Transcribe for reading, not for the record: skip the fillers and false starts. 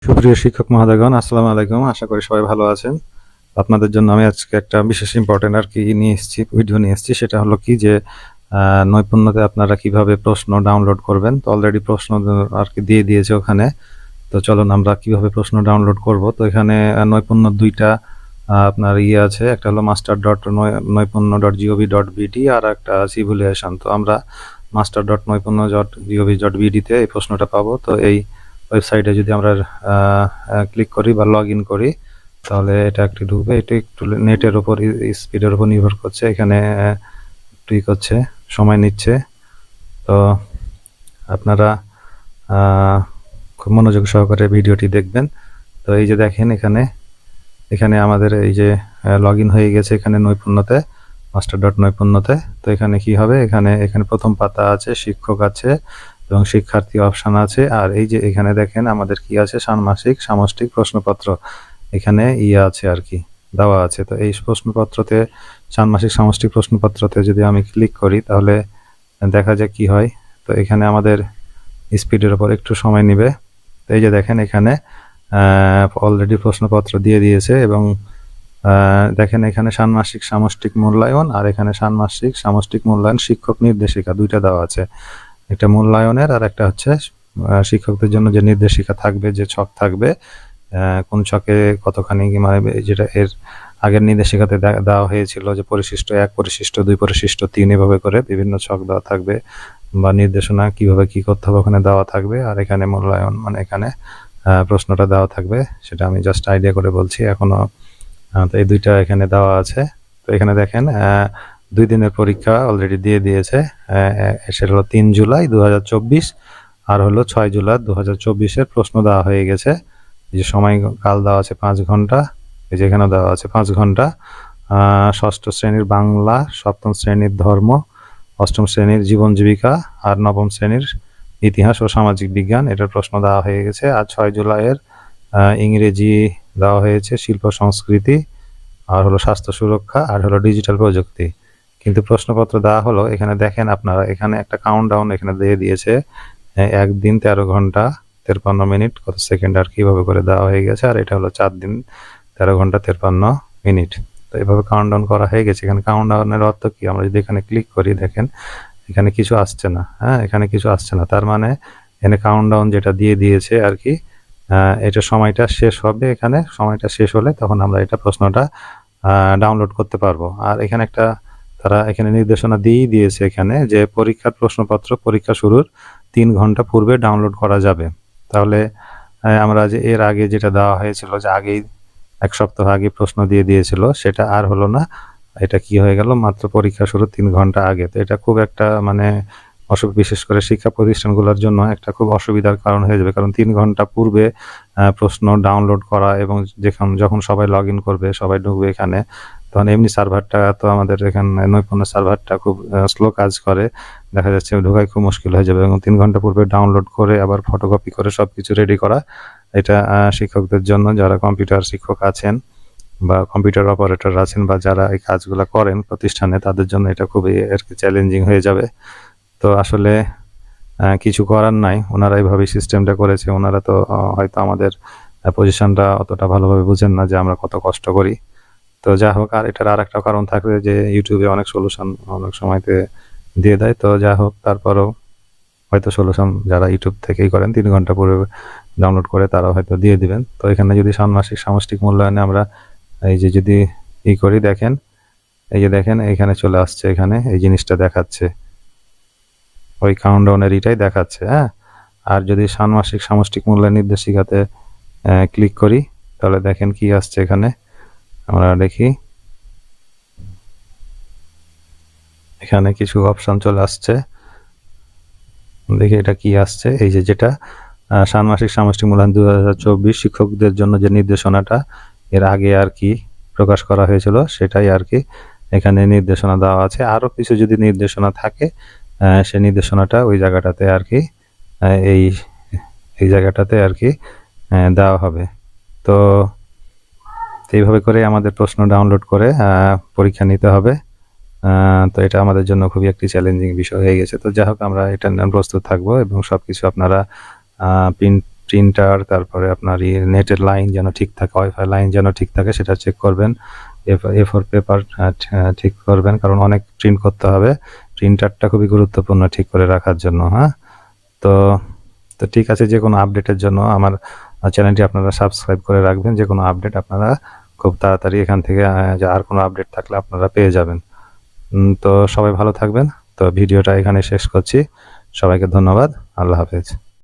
সুপ্রিয় শিক্ষক মহোদয়গণ, আসসালামু আলাইকুম। আশা করি সবাই ভালো আছেন। আপনাদের জন্য আমি আজকে একটা বিশেষ ইম্পর্টেন্ট ভিডিও নিয়ে এসেছি। সেটা হলো কি যে নৈপুণ্যতে আপনারা কিভাবে প্রশ্ন ডাউনলোড করবেন। তো অলরেডি প্রশ্ন দিয়ে দিয়েছে ওখানে। তো চলুন আমরা কিভাবে প্রশ্ন ডাউনলোড করব। তো এখানে নৈপুণ্য দুইটা আপনার আছে, একটা হলো master.নৈপুণ্য.gov.bd আর একটা আছে ইভ্যালুয়েশন। তো আমরা master.নৈপুণ্য.gov.bd তে এই প্রশ্নটা পাবো। তো এই ওয়েবসাইটে যদি আমরা ক্লিক করি বা লগ ইন করি তাহলে এটা একটু ঢুকবে। এটা একটু নেটের উপর, স্পিডের উপর নির্ভর করছে। এখানে ঠিক হচ্ছে, সময় নিচ্ছে। তো আপনারা খুব মনোযোগ সহকারে ভিডিওটি দেখবেন। তো এই যে দেখেন এখানে আমাদের এই যে লগ ইন হয়ে গেছে এখানে নৈপুণ্যতে, master.নৈপুণ্যতে। তো এখানে কি হবে, এখানে প্রথম পাতা আছে, শিক্ষক আছে এবং শিক্ষার্থী অপশন আছে। আর এই যে এখানে দেখেন আমাদের কি আছে, ষান্মাসিক সামষ্টিক প্রশ্নপত্র এখানে আছে আর কি দেওয়া আছে। তো এই প্রশ্নপত্রতে, ষান্মাসিক সামষ্টিক প্রশ্নপত্রতে যদি আমি ক্লিক করি তাহলে দেখা যায় কি হয়। তো এখানে আমাদের স্পিডের উপর একটু সময় নেবে। তো এই যে দেখেন এখানে অলরেডি প্রশ্নপত্র দিয়ে দিয়েছে এবং দেখেন এখানে ষান্মাসিক সামষ্টিক মূল্যায়ন আর এখানে ষান্মাসিক সামষ্টিক মূল্যায়ন শিক্ষক নির্দেশিকা দুইটা দেওয়া আছে। একটা মূল্যায়নের আর একটা হচ্ছে শিক্ষকদের জন্য যে নির্দেশিকা থাকবে, যে ছক থাকবে, কোন ছকে কতখানি, মানে যেটা এর আগের নির্দেশিকাতে দেওয়া হয়েছিল যে পরিশিষ্ট 1, পরিশিষ্ট 2, পরিশিষ্ট 3 এভাবে করে বিভিন্ন ছক দেওয়া থাকবে বা নির্দেশনা কিভাবে কি করতে হবে ওখানে দেওয়া থাকবে। আর এখানে মূল্যায়ন মানে এখানে প্রশ্নটা দেওয়া থাকবে, সেটা আমি জাস্ট আইডিয়া করে বলছি এখনো। তো এই দুইটা এখানে দেওয়া আছে। তো এখানে দেখেন 2 দিনের পরীক্ষা অলরেডি দিয়ে দিয়েছে। সেটা হলো 3 জুলাই 2024 আর হলো 6 জুলাই 2024-এর প্রশ্ন দেওয়া হয়ে গেছে। এই যে সময়কাল দেওয়া আছে 5 ঘন্টা, এই যে এখানে দেওয়া আছে 5 ঘন্টা। ষষ্ঠ শ্রেণীর বাংলা, সপ্তম শ্রেণীর ধর্ম, অষ্টম শ্রেণীর জীবন জীবিকা আর নবম শ্রেণীর ইতিহাস ও সামাজিক বিজ্ঞান, এটার প্রশ্ন দেওয়া হয়ে গেছে। আর 6 জুলাইয়ের ইংরেজি দেওয়া হয়েছে, শিল্প সংস্কৃতি আর হলো স্বাস্থ্য সুরক্ষা আর হলো ডিজিটাল প্রযুক্তি। কিন্তু প্রশ্নপত্র দেওয়া হলো, এখানে দেখেন আপনারা, এখানে একটা কাউন্টডাউন এখানে দিয়ে দিয়েছে 1 দিন 13 ঘন্টা 53 মিনিট কত সেকেন্ড আর কিভাবে করে দেওয়া হয়ে গেছে। আর এটা হলো 4 দিন 13 ঘন্টা 53 মিনিট। তো এভাবে কাউন্টডাউন করা হয়ে গেছে। এখানে কাউন্টডাউনের অর্থ কি, আমরা যদি এখানে ক্লিক করি দেখেন এখানে কিছু আসছে না। এখানে কিছু আসছে না, তার মানে এখানে কাউন্টডাউন যেটা দিয়ে দিয়েছে আর কি, এটা সময়টা শেষ হবে। এখানে সময়টা শেষ হলে তখন আমরা এটা প্রশ্নটা ডাউনলোড করতে পারবো। আর এখানে তারা এখানে নির্দেশনা দিয়েই দিয়েছে এখানে যে পরীক্ষার প্রশ্নপত্র পরীক্ষা শুরুর 3 ঘন্টা পূর্বে ডাউনলোড করা যাবে। তাহলে আমরা যে এর আগে যেটা দেওয়া হয়েছিল, যে আগেই 1 সপ্তাহ আগে প্রশ্ন দিয়ে দিয়েছিল, সেটা আর হলো না। এটা কি হয়ে গেল, মাত্র পরীক্ষা শুরু 3 ঘন্টা আগে। তো এটা খুব একটা মানে বিশেষ করে শিক্ষা প্রতিষ্ঠানগুলোর জন্য একটা খুব অসুবিধার কারণ হয়ে যাবে। কারণ 3 ঘন্টা পূর্বে প্রশ্ন ডাউনলোড করা এবং যখন সবাই লগ ইন করবে, সবাই ঢুকবে এখানে, তখন এমনি সার্ভারটা, তো আমাদের এখানে নৈপুণ্য সার্ভারটা খুব স্লো কাজ করে, দেখা যাচ্ছে ঢোকাই খুব মুশকিল হয়ে যাবে। এবং 3 ঘন্টা পূর্বে ডাউনলোড করে আবার ফটোকপি করে সবকিছু রেডি করা, এটা শিক্ষকদের জন্য, যারা কম্পিউটার শিক্ষক আছেন বা কম্পিউটার অপারেটর আছেন বা যারা এই কাজগুলো করেন প্রতিষ্ঠানে, তাদের জন্য এটা খুবই আর কি চ্যালেঞ্জিং হয়ে যাবে। তো আসলে কিছু করার নাই, ওনারা এইভাবে সিস্টেমটা করেছে। ওনারা তো হয়তো আমাদের পজিশনটা অতটা ভালোভাবে বুঝেন না যে আমরা কত কষ্ট করি। তো যা হোক, আর এটার আর একটা কারণ থাকবে যে ইউটিউবে অনেক সলিউশন অনেক সময়তে দিয়ে দেয়। তো যা হোক, তারপরেও হয়তো সলিউশন যারা ইউটিউব থেকেই করেন 3 ঘন্টা পূর্বে ডাউনলোড করে তারা হয়তো দিয়ে দিবেন। তো এখানে যদি ষান্মাসিক সামষ্টিক মূল্যায়নে আমরা এই যে যদি করি, দেখেন এই যে দেখেন এখানে চলে আসছে, এখানে এই জিনিসটা দেখাচ্ছে, ওই কাউন্টডাউনের এটাই দেখাচ্ছে। আর যদি ষান্মাসিক সামষ্টিক মূল্যায়ন নির্দেশিকাতে ক্লিক করি তাহলে দেখেন কি আসছে। এখানে আমরা দেখি, এখানে কিছু অপশন চলে আসছে, দেখি এটা কি আসছে। এই যে যেটা ষান্মাসিক সামষ্টিক মূল্যায়ন 2024 শিক্ষকদের জন্য যে নির্দেশনাটা এর আগে আর কি প্রকাশ করা হয়েছিল, সেটাই আর কি এখানে নির্দেশনা দেওয়া আছে। আরো কিছু যদি নির্দেশনা থাকে সেই নির্দেশনাটা ওই জায়গাটাতে আর কি এই জায়গাটাতে আর কি দেওয়া হবে। তো এইভাবে করে আমাদের প্রশ্ন ডাউনলোড করে পরীক্ষা নিতে হবে। তো এটা আমাদের জন্য খুবই একটি চ্যালেঞ্জিং বিষয় হয়ে গেছে। তো যাই হোক, আমরা এটা নিয়ে প্রস্তুত থাকবো এবং সবকিছু আপনারা প্রিন্ট প্রিন্টার, তারপরে আপনার নেটের লাইন যেন ঠিক থাকে, ওয়াইফাই লাইন যেন ঠিক থাকে সেটা চেক করবেন। A4 পেপার ঠিক করবেন, কারণ অনেক প্রিন্ট করতে হবে। প্রিন্টারটা খুবই গুরুত্বপূর্ণ ঠিক করে রাখার জন্য। হ্যাঁ, তো তো ঠিক আছে, যে কোনো আপডেটের জন্য আমার চ্যানেলটি আপনারা সাবস্ক্রাইব করে রাখবেন। যে কোনো আপডেট আপনারা খুব তাড়াতাড়ি এখান থেকে যে আর কোনো আপডেট থাকলে আপনারা পেয়ে যাবেন। তো সবাই ভালো থাকবেন। তো ভিডিওটা এখানে শেষ করছি। সবাইকে ধন্যবাদ। আল্লাহ হাফেজ।